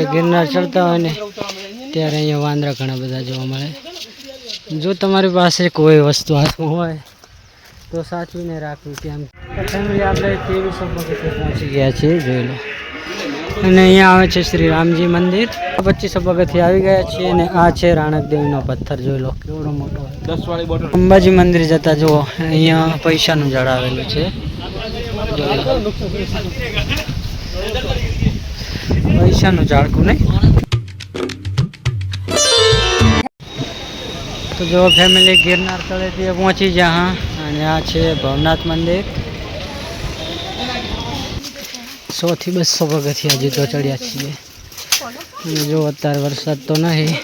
જ્યારે ગિરનાર ચડતા હોય ને ત્યારે અહીંયા વાંદરા ઘણા બધા જોવા મળે. જો તમારી પાસે કોઈ વસ્તુ હાથમાં હોય તો સાચવીને રાખવી. કેમ ફેમિલી આપણે 2300 પગથિયે પહોંચી ગયા છીએ, જોઈ લો. અને અહીંયા આવે છે શ્રી રામજી મંદિર. 2500 પગથિયે આવી ગયા છીએ અને આ છે રાણકદેવીનો પથ્થર, જોઈ લો કેવડો મોટો. 10 વાળી બોટલ. અંબાજી મંદિર જતા જુઓ અહીંયા પૈસાનું ઝાડ આવેલું છે, પૈસાનું ઝાડકું નહીં. તો જો ફેમિલી ગિરનાર તળેટીએ પહોંચી જા. અને આ છે ભવનાથ મંદિર. 100 થી 200 પગથિયા હજી તો ચડ્યા છીએ. અને જો અત્યારે વરસાદ તો નહીં.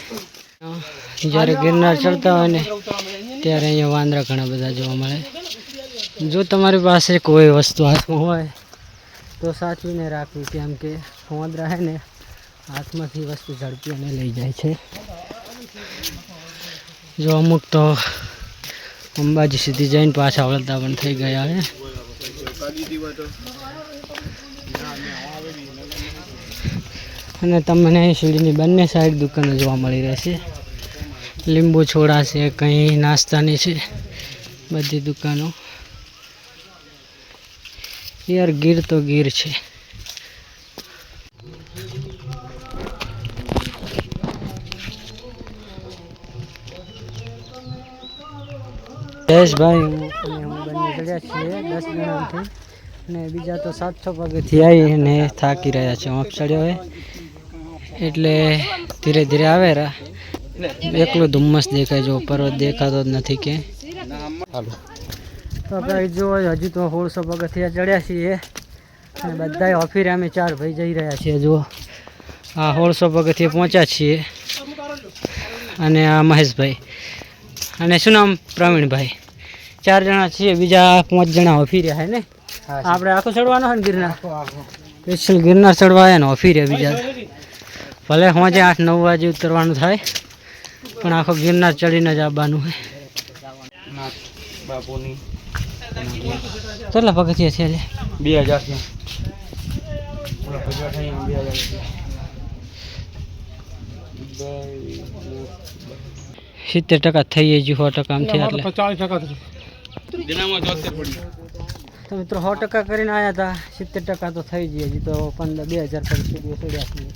જ્યારે ગિરનાર ચડતા હોય ને ત્યારે અહીંયા વાંદરા ઘણા બધા જોવા મળે. જો તમારી પાસે કોઈ વસ્તુ હાથમાં હોય તો સાચવીને રાખવી. કેમ કે વાંદરા હે ને હાથમાંથી વસ્તુ ઝડપી અને લઈ જાય છે. જો અમુક તો અંબાજી સુધી જઈને પાછા વળતા પણ થઈ ગયા હે. અને તમને સીડીની બંને સાઈડ દુકાનો જોવા મળી રહેશે. લીંબુ છોડા છે, કંઈ નાસ્તાની છે, બધી દુકાનો. યાર ગીર તો ગીર છે. જયેશભાઈ હું બંને ચડ્યા છીએ 10 જણાથી. અને બીજા તો 700 પગથિયે આવી અને થાકી રહ્યા છે. આપ ચડ્યો હોય એટલે ધીરે ધીરે આવે રા. એકલો ધુમ્મસ દેખાય, જો પર્વત દેખાતો જ નથી કે. તો ભાઈ જો હજી તો 1600 પગથિયા ચડ્યા છીએ અને બધાય ઓફિરે અમે 4 ભાઈ જઈ રહ્યા છીએ. જુઓ આ 1600 પગથિયે પહોંચ્યા છીએ. અને આ મહેશભાઈ અને શું નામ પ્રવીણભાઈ, 4 જણા છીએ. બીજા 5 જણા ઓફિર્યા હે ને. આપણે આખું ચડવાનો હોય ને ગિરનાર, સ્પેશિયલ ગિરનાર ચડવા આવ્યા ને ઓફિર્યા બીજા. ભલે સાંજે 8-9 વાગે ઉતરવાનું થાય પણ આખો ગિરનાર ચડીને જ આવવાનું હોય. કેટલા પગથિયા છે? 2000 70% થઈ ગઈ. 100% આમ થયા એટલે 40%. તો મિત્રો 100% કરીને આવ્યા હતા, 70% તો થઈ ગઈ. હજી તો 2000 પર સુધી ચડ્યા છીએ.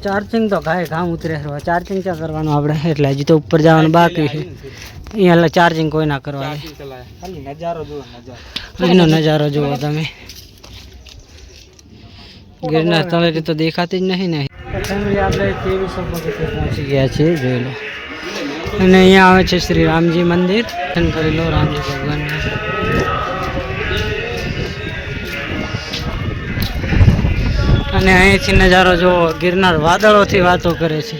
ચાર્જિંગ તો ઘામ ઉતરે. ચાર્જિંગ ક્યાં કરવાનું આપણે, એટલે હજી તો ઉપર જવાનું બાકી છે. અહીંયા ચાર્જિંગ કોઈ ના કરવા. એનો નજારો જુઓ તમે. ગિરનાર તળેટી તો દેખાતી જ નહીં ને. ફેમિલી આપણે 2300 પગથિયે પહોંચી ગયા છીએ, જોઈ લો. અને અહીંયા આવે છે શ્રી રામજી મંદિર. દર્શન કરી લો રામજી ભગવાનને. અને અહીંથી નજારો જો ગિરનાર વાદળોથી વાતો કરે છે.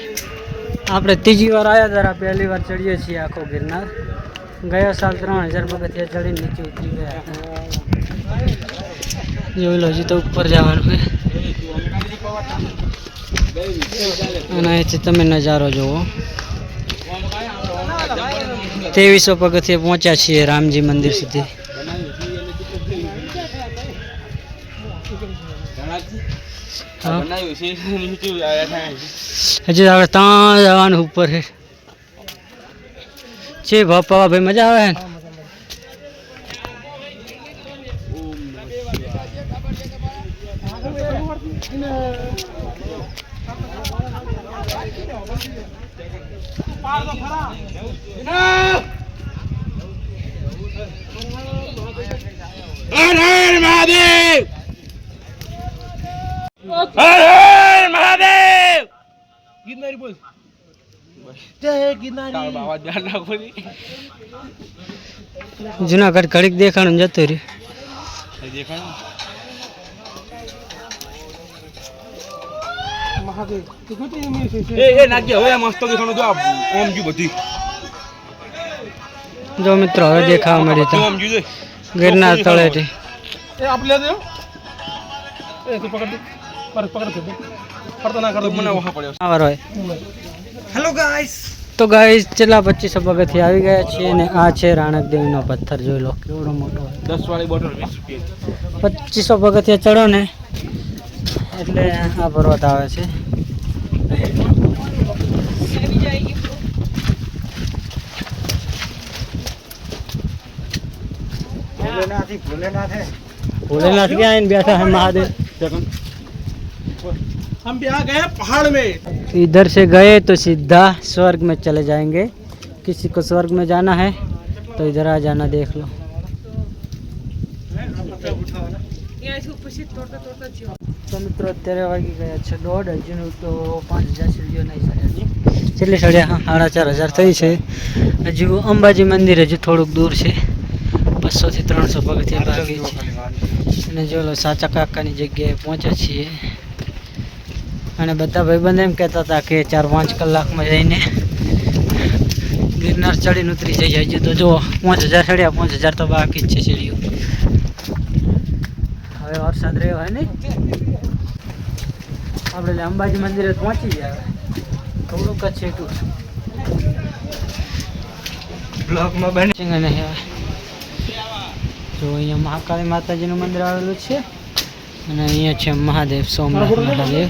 આપણે ત્રીજી વાર આવ્યા હતા, પહેલી વાર ચડીએ છીએ આખો ગિરનાર. ગયા સાલ 3000 પગથિયા ચડીને નીચે ઉતરી ગયા હતા. જોઈ લો હજી તો ઉપર જવાનું છે. અને અહીંથી તમે નજારો જુઓ. 2300 પગથિયે પહોંચ્યા છીએ રામજી મંદિર સુધી. હજી આપણે ત્યાં જવાનું ઉપર છે. બાપા ભાઈ મજા આવે ને. હર હર મહાદેવ, હર હર મહાદેવ. ગિરનારી બોલ, જય ગિરનારી. જુનાગઢ ઘડીક દેખાણું જતું રહ્યું. જો મિત્રો હવે દેખાવા મળી તો ગિરનાર તળેટી. હેલો ગાઈસ, તો ગાઈસ છેલ્લા 2500 પગથિયે આવી ગયા છીએ અને આ છે રાણકદેવીનો પથ્થર. જોઈ લો કેવડો મોટો. 10 વાળી બોટલ 20 રૂપિયા. 2500 પગથિયે ચડો ને એટલે આ પર્વત આવે છે. भोलेनाथ के आइन बैठा है महादेव. हम भी आ गए पहाड़ में. इधर से गए तो सीधा स्वर्ग में चले जाएंगे. किसी को स्वर्ग में जाना है तो इधर आ जाना, देख लो. तो मित्रों અત્યારે વાગી ગયા છે 1:30. હજુ તો 5000 સીડીઓ નહીં ચડ્યા. કેટલી ચડ્યા? 4500 થઈ છે. હજુ અંબાજી મંદિર હજુ થોડુંક દૂર છે. 200 થી 300 પગથિયા બાકી છે. અને જો લો સાચા કાકાની જગ્યાએ પહોંચ્યા છીએ. અને બધા ભાઈબંધ એમ કહેતા હતા કે 4-5 કલાકમાં જઈને ગિરનાર ચડીને ઉતરી જઈએ. હજુ તો જો 5000 ચડ્યા, 5000 તો બાકી જ છે સીડીઓ. હવે વરસાદ રહ્યો હોય ને આપણે અંબાજી મંદિરે પહોંચી ગયા. થોડુંક જ છે એટલું બ્લોકમાં બની. અને જો અહીંયા મહાકાળી માતાજીનું મંદિર આવેલું છે. અને અહીંયા છે મહાદેવ, સોમનાથ મહાદેવ.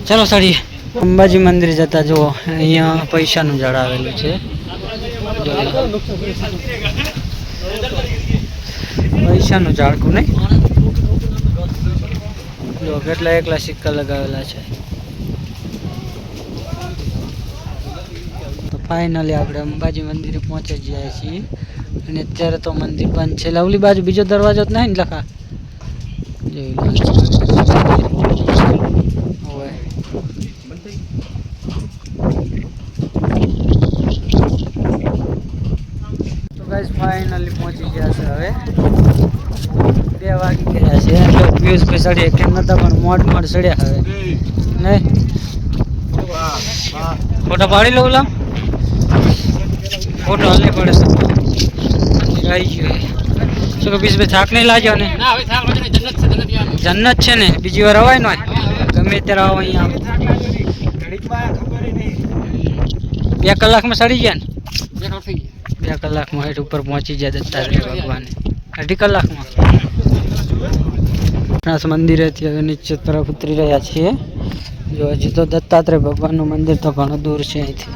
ચાલો ચડીએ. અંબાજી મંદિર જતા જુઓ અહીંયા પૈસાનું ઝાડ આવેલું છે. પૈસાનું ઝાડકું નહીં, જો કેટલા એકલા સિક્કા લગાવેલા છે. તો ફાઇનલી આપણે અંબાજી મંદિરે પહોંચી ગયા છીએ. અને અત્યારે તો મંદિર બંધ છે. લવલી બાજુ બીજો દરવાજો જ નહીં ને લખા જોઈ લો. તો ગાઈસ ફાઇનલી પહોંચી ગયા છે. હવે 2 વાગી ગયા છે. એટલે પિયુષભાઈ ચડીએ કેમ નતા પણ મોડ ચડ્યા. હવે નહીં ફોટો પાડી લઉં. લાવ ફોટો હાલને પડે તો આવી ગયો. શું કે પિયુષભાઈ થાક નહીં લાગ્યો ને? જન્નત છે ને, બીજી વાર અવાય ન હોય. ગમે ત્યારે આવો અહીંયા. 2 કલાકમાં ચડી ગયા ને? 2 કલાકમાં હેઠ ઉપર પહોંચી જાય દત્તાત્રેય ભગવાન. 2.5 કલાકમાં. નાથ મંદિરેથી હવે નીચે તરફ ઉતરી રહ્યા છીએ. જો હજી તો દત્તાત્રેય ભગવાનનું મંદિર તો ઘણું દૂર છે અહીંથી.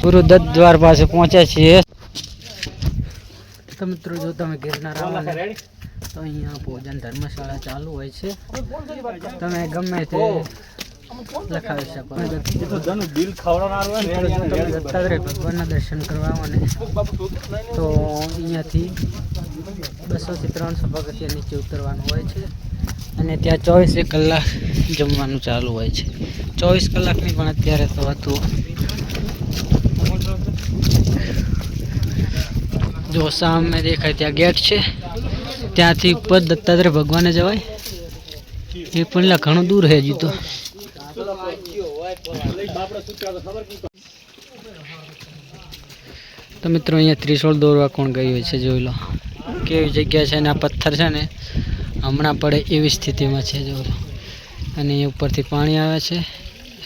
ગુરુ દત્ત દ્વાર પાસે પહોંચ્યા છીએ. તો મિત્રો જો તમે ગિરનાર આવો ને તો અહીંયા ભોજન ધર્મશાળા ચાલુ હોય છે. તમે ગમે તે લખાવી શકો. દત્તાત્રેય ભગવાનના દર્શન કરવા આવો ને તો અહીંયાથી 200 થી 300 પગથિયા નીચે ઉતરવાનું હોય છે. અને ત્યાં 24 કલાક જમવાનું ચાલુ હોય છે. 24 કલાકની પણ અત્યારે તો હતું. જો સામે દેખાય ત્યાં ગેટ છે, ત્યાંથી ઉપર દત્તાત્રેય ભગવાને જવાય. એ પણ ઘણું દૂર છે હજી તો. તો મિત્રો અહીંયા ત્રિશૂળ દોરવા કોણ ગયું હોય છે જોઈ લો. કેવી જગ્યા છે ને આ પથ્થર છે ને હમણાં પડે એવી સ્થિતિમાં છે જો. અને એ ઉપરથી પાણી આવે છે.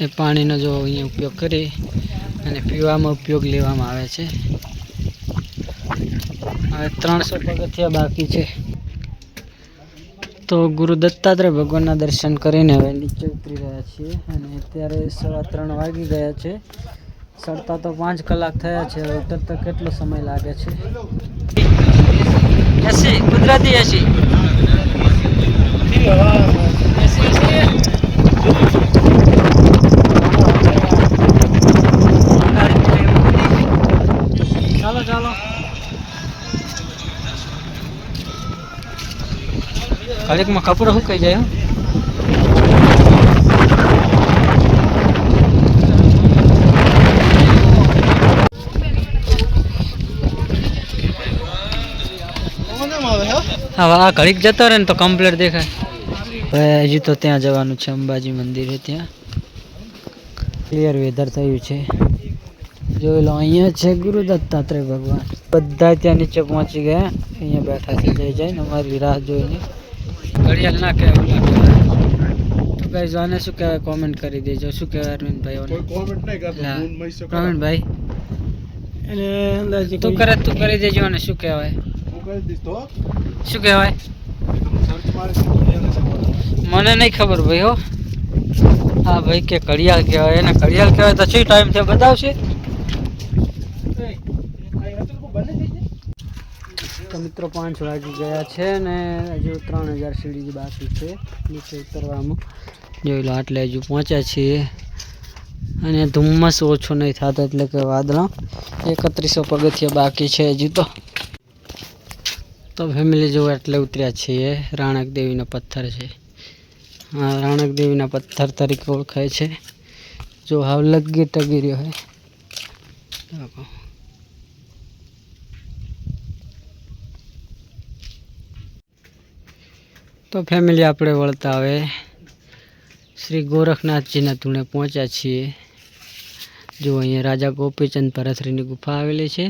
એ પાણીનો જો અહીંયા ઉપયોગ કરી અને પીવામાં ઉપયોગ લેવામાં આવે છે. હવે 300 પગથિયા બાકી છે. તો ગુરુ દત્તાત્રેય ભગવાનના દર્શન કરીને હવે નીચે ઉતરી રહ્યા છીએ. અને અત્યારે 3:15 વાગી ગયા છે. ચડતા તો 5 કલાક થયા છે. હવે ઉતરતા કેટલો સમય લાગે છે? એસી કુદરતી એસી ચાલો ચાલો. ઘડીકમાં કપડો સુકાઈ જાય. હવે આ ઘડીક જતો રહે ને તો કમ્પ્લીટ દેખાય. હવે હજી તો ત્યાં જવાનું છે અંબાજી મંદિરે. ત્યાં ક્લિયર વેધર થયું છે. જોઈ લો અહીંયા છે ગુરુ દત્તાત્રેય ભગવાન. બધા ત્યાં નીચે પહોંચી ગયા. અહીંયા બેઠા છે જઈ જાય અમારી રાહ જોઈને. ઘડિયાળ ના કહેવાય. તો ગાઈઝ આને શું કહેવાય કોમેન્ટ કરી દેજો. શું કહેવાય અરવિંદભાઈ? પ્રવીણભાઈ તું કરે તું કરી દેજો. અને શું કહેવાય? શું કહેવાય? મને નહીં ખબર ભાઈ હો. હા ભાઈ કે ઘડિયાળ કહેવાય, એને ઘડિયાળ કહેવાય તો શું ટાઈમ થયો બતાવશે? તો મિત્રો 5 વાગી ગયા છે ને હજુ 3000 સીડી બાકી છે નીચે ઉતરવામાં. જોઈ લો આટલે હજુ પહોંચ્યા છીએ અને ધુમ્મસ ઓછો નહીં થતો એટલે કે વાદળા. 3100 પગથિયા બાકી છે હજુ તો ફેમિલી જો એટલે ઉતર્યા છીએ. રાણક દેવીનો પથ્થર છે. હા, રાણક દેવીના પથ્થર તરીકે ઓળખાય છે. જો હાવ લગી ટગી રહ્યો હોય. તો ફેમિલી આપણે વળતા હવે શ્રી ગોરખનાથજીના ધૂણે પહોંચ્યા છીએ. જો અહીંયા રાજા ગોપીચંદ ભરથરીની ગુફા આવેલી છે.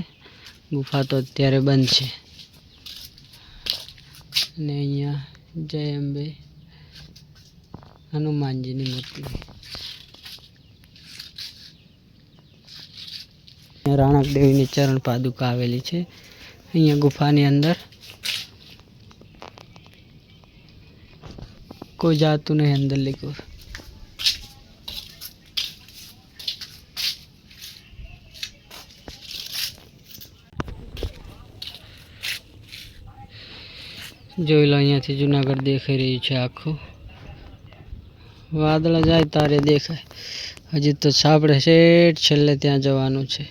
ગુફા તો અત્યારે બંધ છે. અને અહીંયા જય અંબે હનુમાનજીની મૂર્તિ. રાણક દેવીની ચરણ પાદુકા આવેલી છે અહીંયા ગુફાની અંદર. કોઈ જાતું નહીં અંદર લીધું. જોઈ લો અહીંયાથી જુનાગઢ દેખાઈ રહ્યું છે આખું. વાદળા જાય તારે દેખાય. હજી તો સાપડે શેઠ છેલ્લે ત્યાં જવાનું છે.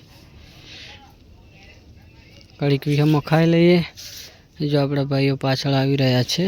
કડીક વિહમો ખાઈ લઈએ. જો આપણા ભાઈઓ પાછળ આવી રહ્યા છે.